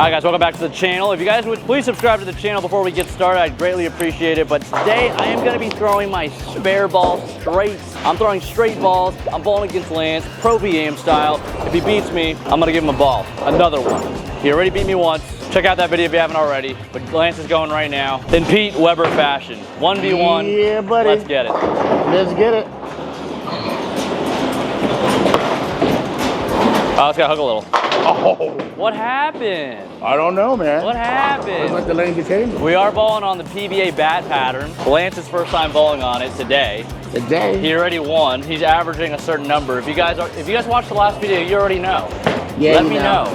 Hi guys, welcome back to the channel. If you guys would please subscribe to the channel before we get started, I'd greatly appreciate it. But today I am going to be throwing my spare ball straight. I'm throwing straight balls. I'm balling against Lance, Pro VAM style. If he beats me, I'm going to give him a ball. Another one. He already beat me once. Check out that video if you haven't already. But Lance is going right now in Pete Weber fashion. 1v1. Yeah, buddy. Let's get it. Let's get it. Let's get hook a little. Oh. What happened? I don't know, man. What happened? Let the lane be changed. We are balling on the PBA bat pattern. Lance's first time balling on it today. Today? He already won. He's averaging a certain number. If you guys watched the last video, you already know. Yeah, Let me know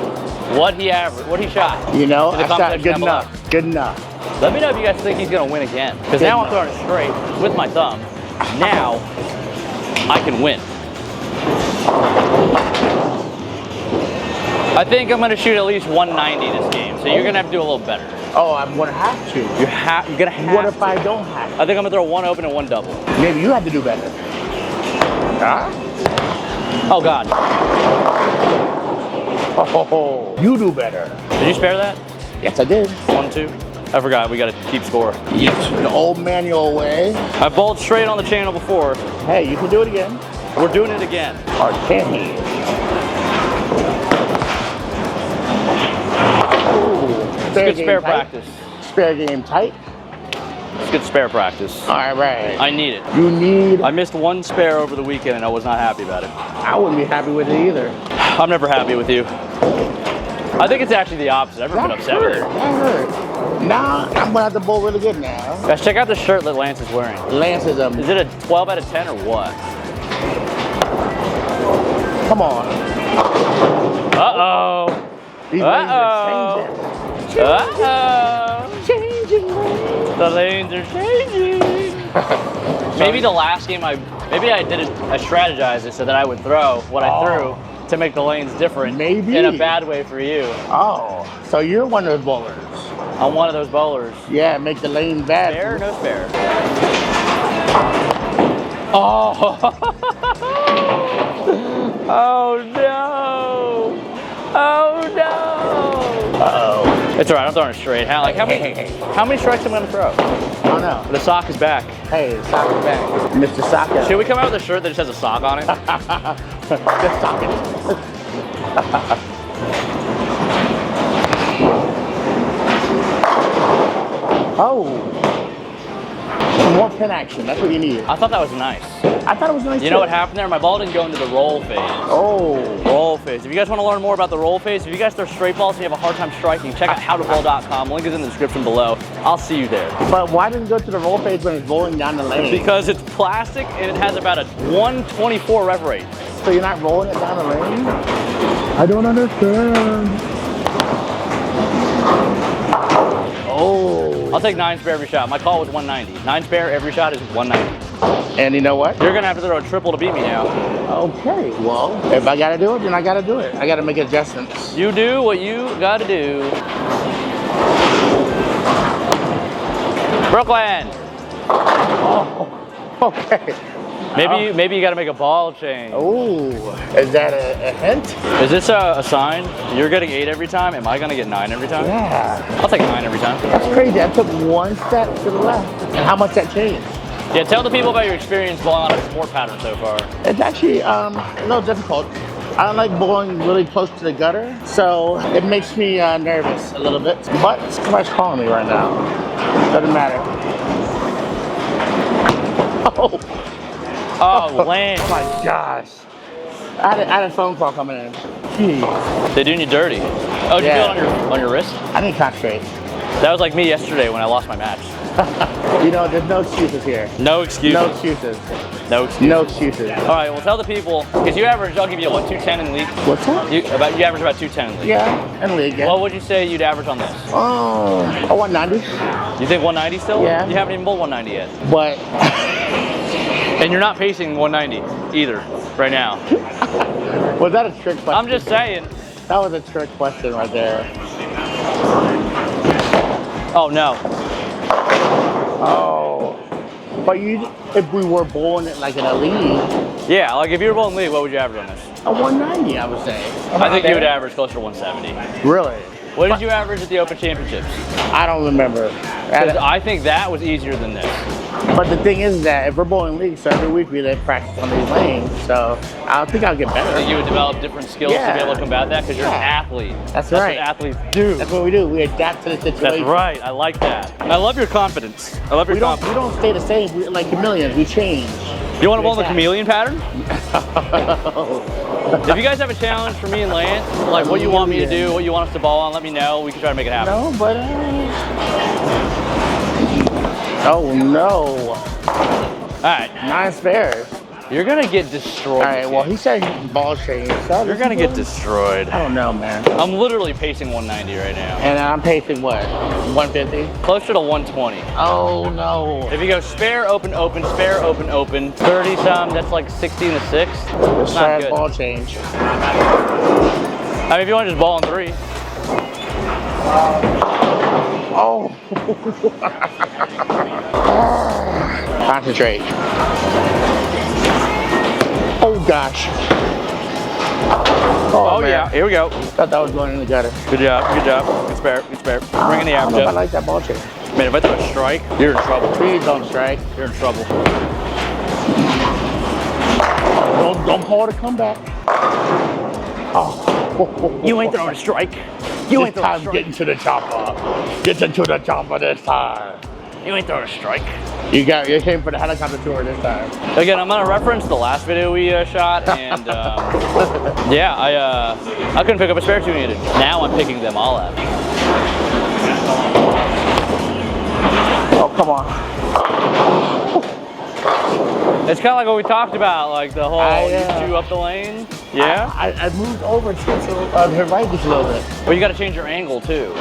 what he averaged, what he shot. You know, I shot good enough. Good enough. Let me know if you guys think he's gonna win again. Because now I'm throwing it straight with my thumb. Now I can win. I think I'm gonna shoot at least 190 this game, so you're gonna have to do a little better. Oh, I'm gonna have to. You're gonna have What if to. I don't have to? I think I'm gonna throw one open and one double. Maybe you have to do better. Huh? Oh God. Oh, you do better. Did you spare that? Yes, I did. 1, 2. I forgot, we gotta keep score. Yes, the old manual way. I bowled straight on the channel before. Hey, you can do it again. We're doing it again. Or can he? It's good spare practice. Spare game tight. It's good spare practice. All right. I need it. You need. I missed one spare over the weekend and I was not happy about it. I wouldn't be happy with it either. I'm never happy with you. I think it's actually the opposite. I've never been upset with you. That hurt. Nah, I'm gonna have to bowl really good now. Guys, check out the shirt that Lance is wearing. Lance is a. Is it a 12 out of 10 or what? Come on. Uh-oh. These lanes are changing. Uh-oh. Changing. The lanes are changing. Maybe the last game maybe I strategized it so that I would throw what I threw to make the lanes different. Maybe. In a bad way for you. Oh, so you're one of those bowlers. I'm one of those bowlers. Yeah, make the lane bad. Spare or no spare? Oh. Oh no. Oh no. Uh-oh. It's all right, I'm throwing it straight. How many strikes am I gonna throw? I don't know. The sock is back. Hey, the sock is back. Mr. Sock. Should we come out with a shirt that just has a sock on it? Just sock it. Oh. Some more pin action. That's what you need. I thought that was nice. I thought it was nice. You know what happened there? My ball didn't go into the roll phase. Oh. Roll phase. If you guys want to learn more about the roll phase, if you guys throw straight balls and you have a hard time striking, check out howtoball.com. Link is in the description below. I'll see you there. But why didn't it go to the roll phase when it's rolling down the lane? Because it's plastic and it has about a 124 rev rate. So you're not rolling it down the lane? I don't understand. Oh. I'll take 9 spare every shot. My call was 190. 9 spare every shot is 190. And you know what? You're gonna have to throw a triple to beat me now. Okay, well, if I gotta do it, then I gotta do it. I gotta make adjustments. You do what you gotta do. Brooklyn! Oh, okay. Maybe you gotta make a ball change. Oh, is that a hint? Is this a sign? You're getting 8 every time. Am I gonna get 9 every time? Yeah. I'll take 9 every time. That's crazy. I took one step to the left. And how much that changed? Yeah, tell the people about your experience bowling on a sport pattern so far. It's actually a little difficult. I don't like bowling really close to the gutter, so it makes me nervous a little bit. But somebody's calling me right now. Doesn't matter. Oh. Oh, Lance. Oh my gosh. I had a phone call coming in. Jeez. They're doing you dirty. Oh, did you feel it on your wrist? I didn't concentrate. That was like me yesterday when I lost my match. You know, there's no excuses here. No excuses. No excuses. No excuses. No excuses. All right, well, tell the people, because you average, I'll give you, what, 210 in the league? What's that? You average about 210 in the league. Yeah, in league, yeah. What would you say you'd average on this? Oh, 190. You think 190 still? Yeah. You haven't even bowled 190 yet. But... And you're not pacing 190 either, right now. Was that a trick question? I'm just saying. That was a trick question right there. Oh, no. Oh. But if we were bowling it like in a league. Yeah, like if you were bowling league, what would you average on this? A 190, I would say. I think you would average closer to 170. Really? What did you average at the Open Championships? I don't remember. 'Cause I think that was easier than this. But the thing is that if we're bowling leagues, so every week we let practice on these lanes, so I think I'll get better. I think you would develop different skills to be able to combat that because you're an athlete. That's What right. athletes do. That's what we do. We adapt to the situation. That's right. I like that. And I love your confidence. I love your We confidence. don't stay the same. We're like chameleons. We change. You want to bowl in the chameleon pattern? If you guys have a challenge for me and Lance, like what you want me to do, what you want us to ball on, let me know. We can try to make it happen. No, but oh no! All right. 9 spares. You're gonna get destroyed. All right. Well, he said ball change. So You're gonna get destroyed. I don't know, man. I'm literally pacing 190 right now. And I'm pacing what? 150? Closer to 120. Oh no! If you go spare, open, open, spare, open, open, 30 some, that's like 16 to 6. Let's Not try good. ball change. I mean, if you want to just ball in 3. Oh! Concentrate. Oh gosh. Oh man. yeah, here we go. Thought that was going in the gutter. Good job, good job. Good spare, good spare. Bring in the I don't know if I average up. like that ball change. Man, if I throw a strike, you're in trouble. Please don't strike. You're in trouble. Don't call it a comeback. Oh. You ain't throwing a strike. You ain't This throwing a time strike. getting to the chopper. Getting to the chopper this time. You ain't throwing a strike. You came for the helicopter tour this time. Again, I'm gonna reference the last video we shot, and yeah, I couldn't pick up a spare two needed. Now I'm picking them all up. Oh, come on. It's kind of like what we talked about, like the whole you two up the lane. Yeah? I moved over to the right just a little bit. But you gotta change your angle too.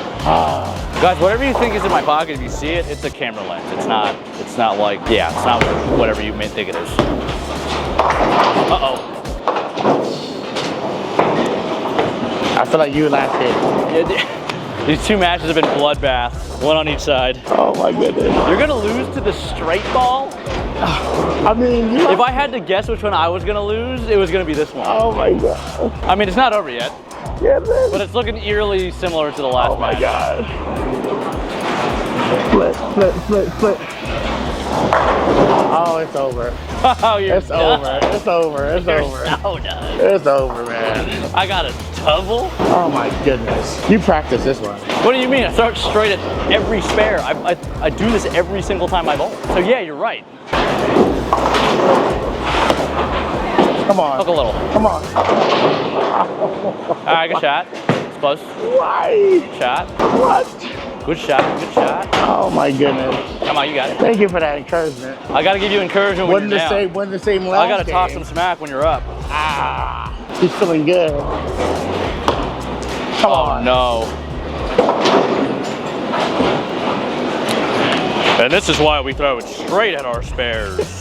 Guys, whatever you think is in my pocket, if you see it, it's a camera lens. It's not like, yeah, it's not whatever you may think it is. Uh-oh. I feel like you last hit. These two matches have been bloodbaths, one on each side. Oh my goodness. You're gonna lose to the straight ball? I mean, If I had to guess which one I was gonna lose, it was gonna be this one. oh my god. I mean, it's not over yet, Yeah, man. but it's looking eerily similar to the last Oh my match. god. Flip, flip, flip, flip. Oh, it's over. Oh, you're It's done. over. It's over. It's You're over. so done. It's over, man. I got a double? Oh my goodness. You practice this one. What do you mean? I start straight at every spare. I do this every single time I bowl. So yeah, you're right. Come on. Hook a little. Come on. All right, good shot. It's close. Why? Shot. What? Good shot. Good shot. Oh my goodness. Come on, you got it. Thank you for that encouragement. I got to give you encouragement when you're down. Wasn't the same last I got to talk game. some smack when you're up. Ah, he's feeling good. Come on. No. And this is why we throw it straight at our spares.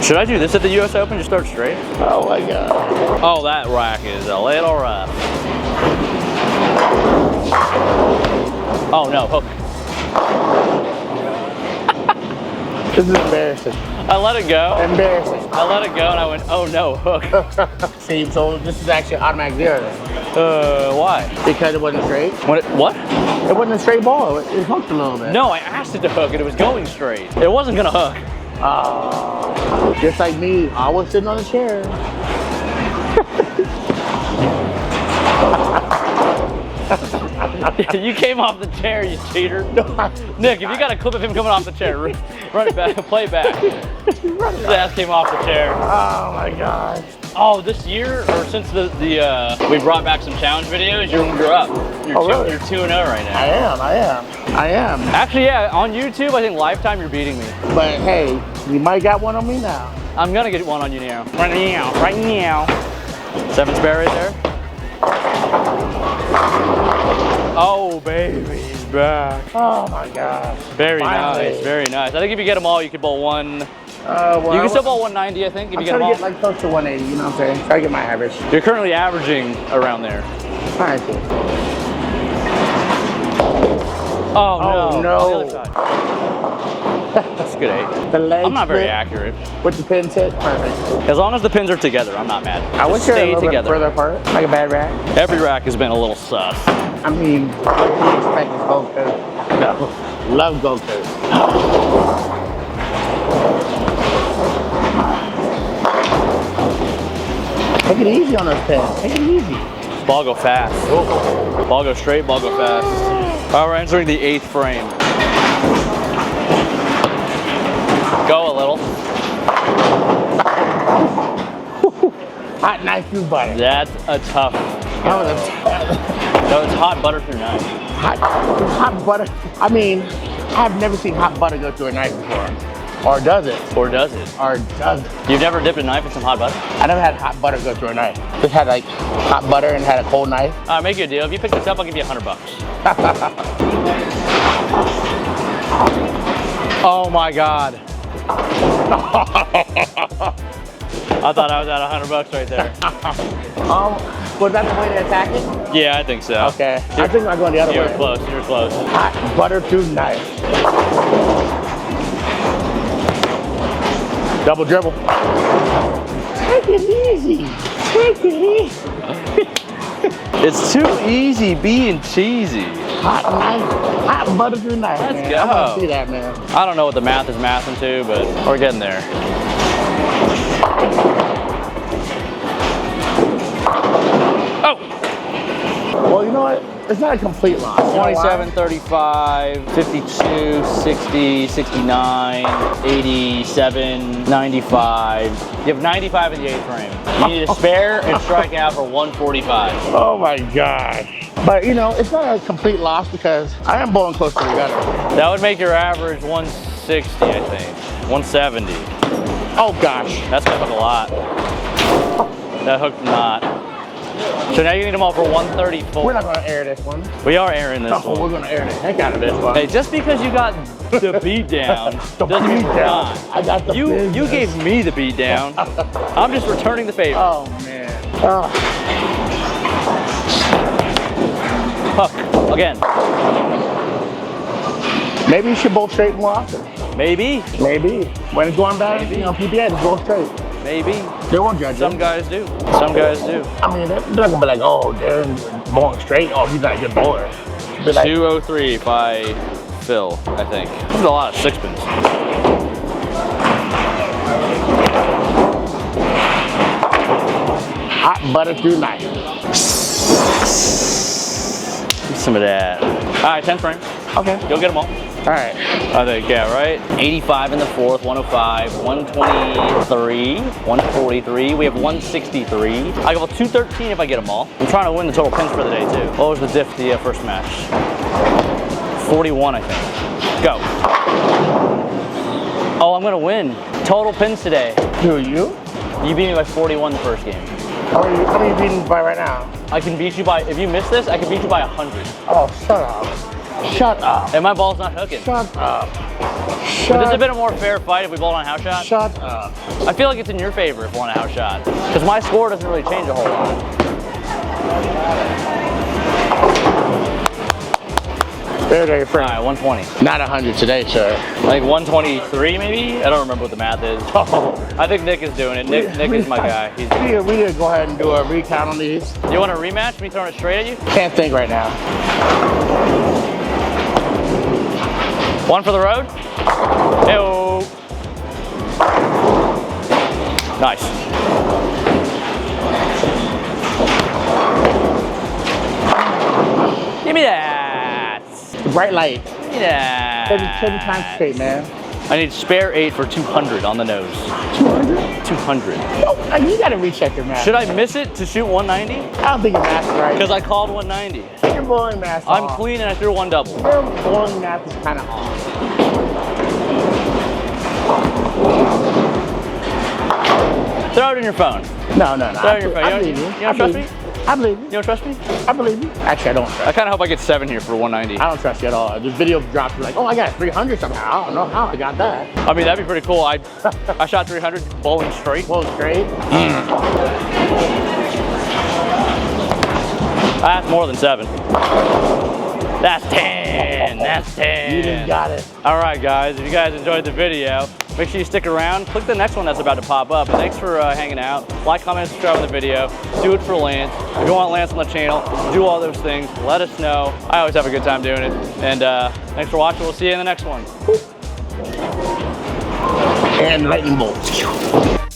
Should I do this at the US Open? Just start straight? Oh my god. Oh, that rack is a little rough. Oh no, hook. This is embarrassing. I let it go. Embarrassing. I let it go and I went, oh no, hook. See, so this is actually automatic zero then. Why? Because it wasn't straight. What? It wasn't a straight ball. It hooked a little bit. No, I asked it to hook and it was going straight. It wasn't gonna hook. Just like me, I was sitting on a chair. You came off the chair, you cheater. Nick, if you got a clip of him coming off the chair, run it back, play it back. His ass came off the chair. Oh my god. Oh, this year, or since we brought back some challenge videos, you're up. Really? You're 2-0 right now. I am. Actually, yeah, on YouTube, I think lifetime you're beating me. But hey, you might got one on me now. I'm gonna get one on you now. Right now, right now. 7 spare right there. Oh, baby, he's back. Oh my gosh. Very Finally. nice, very nice. I think if you get them all, you could bowl one. Well, You can still bowl 190, I think, if I'm you get them trying all. to get like close to 180, you know what I'm saying? Try to get my average. You're currently averaging around there. Trying to. Oh, no. no. On the other side. good 8. The legs I'm not very fit accurate. with the pins hit, perfect. As long as the pins are together, I'm not mad. I wish Just they were a stay little together. bit further apart, like a bad rack. Every rack has been a little sus. I mean, what do you expect with Gold Coast? No, love Gold Coast. Take it easy on those pins. Take it easy. Ball go fast. Ball go straight, ball go fast. All right, we're entering the 8th frame. Go a little. Hot knife through butter. That's a tough. Oh, No, it's hot butter through knife. hot butter. I mean, I've never seen hot butter go through a knife before. Or does it? Or does it? Or does it? You've never dipped a knife in some hot butter? I never had hot butter go through a knife. Just had like hot butter and had a cold knife. All right, make you a deal. If you pick this up, I'll give you $100. Oh my God. I thought I was at $100 right there. Was that the way to attack it? Yeah, I think so. Okay. I think I'm going the other way. You're close, you're close. Hot butter through knife. Double dribble. Take it easy. Take it easy. It's too easy being cheesy. Hot knife. Hot butter through knife. Let's man. go. I want to see that, man. I don't know what the math is mathing to, but we're getting there. Oh! Well, you know what? It's not a complete loss. You know why? 27, 35, 52, 60, 69, 87, 95. You have 95 in the 8th frame. You need a spare and strike out for 145. Oh my gosh. But you know, it's not a complete loss because I am bowling close to the gutter. That would make your average 160, I think. 170. Oh gosh. That's gonna hook a lot. That hooked not. So now you need them all for 134. We're not gonna air this one. We are airing this Oh, one. we're gonna air the heck out of this one. Hey, just because you got the beat down doesn't mean we're not. I got the You business. gave me the beat down. I'm just returning the favor. Oh man. Oh. Hook again. Maybe you should bowl straight more often. Maybe. Maybe. When it's going bad, you know, PPA, just go straight. Maybe. They won't judge Some you. guys do. Some guys do. I mean, they're not gonna be like, oh, Darren's bowling straight. Oh, he's not a good bowler. Be like, 203 by Phil, I think. There's a lot of 6-pins. hot butter through knife. Get some of that. All right, 10 frame. Okay. Go get them all. All right. I think, yeah, right? 85 in the 4th, 105, 123, 143. We have 163. I go 213 if I get them all. I'm trying to win the total pins for the day, too. What was the diff the first match? 41, I think. Go. Oh, I'm going to win. Total pins today. Who are you? You beat me by 41 the first game. How many are you beating by right now? I can beat you by, if you miss this, I can beat you by 100. Oh, shut up. Shut up. And my ball's not hooking. Shut up. Would Shut this have been a more fair fight if we bowled on a house shot? Shut up. I feel like it's in your favor if we're on a house shot. Because my score doesn't really change a whole lot. Very All friend. right, 120. Not 100 today, sir. Like 123 maybe? I don't remember what the math is. I think Nick is doing it. Nick is my guy. He's We need to go ahead and do a recount on these. You want a rematch? Me throwing it straight at you? Can't think right now. One for the road? Hey-oh. Nice. Give me that. The bright light. Give me that. 30 times straight, man. I need spare 8 for 200 on the nose. 200? 200. Oh, you gotta recheck your math. Should I miss it to shoot 190? I don't think your math's right. Because I called 190. Your bowling math's I'm off. clean and I threw one double. Your bowling math is kind of off. Throw it in your phone. No. Throw it in your phone. I believe you. You don't trust me? I believe you. You don't trust me? I believe you. Actually, I don't trust I kind of hope I get 7 here for 190. I don't trust you at all. This video dropped, you're like, oh, I got 300 somehow. I don't know how I got that. I mean, that'd be pretty cool. I shot 300 bowling straight. Well, straight. That's more than 7. That's 10. That's S10. You done got it. All right, guys, if you guys enjoyed the video, make sure you stick around. Click the next one that's about to pop up. And thanks for hanging out. Like, comment, subscribe on the video. Do it for Lance. If you want Lance on the channel, do all those things. Let us know. I always have a good time doing it. And thanks for watching. We'll see you in the next one. And lightning bolts.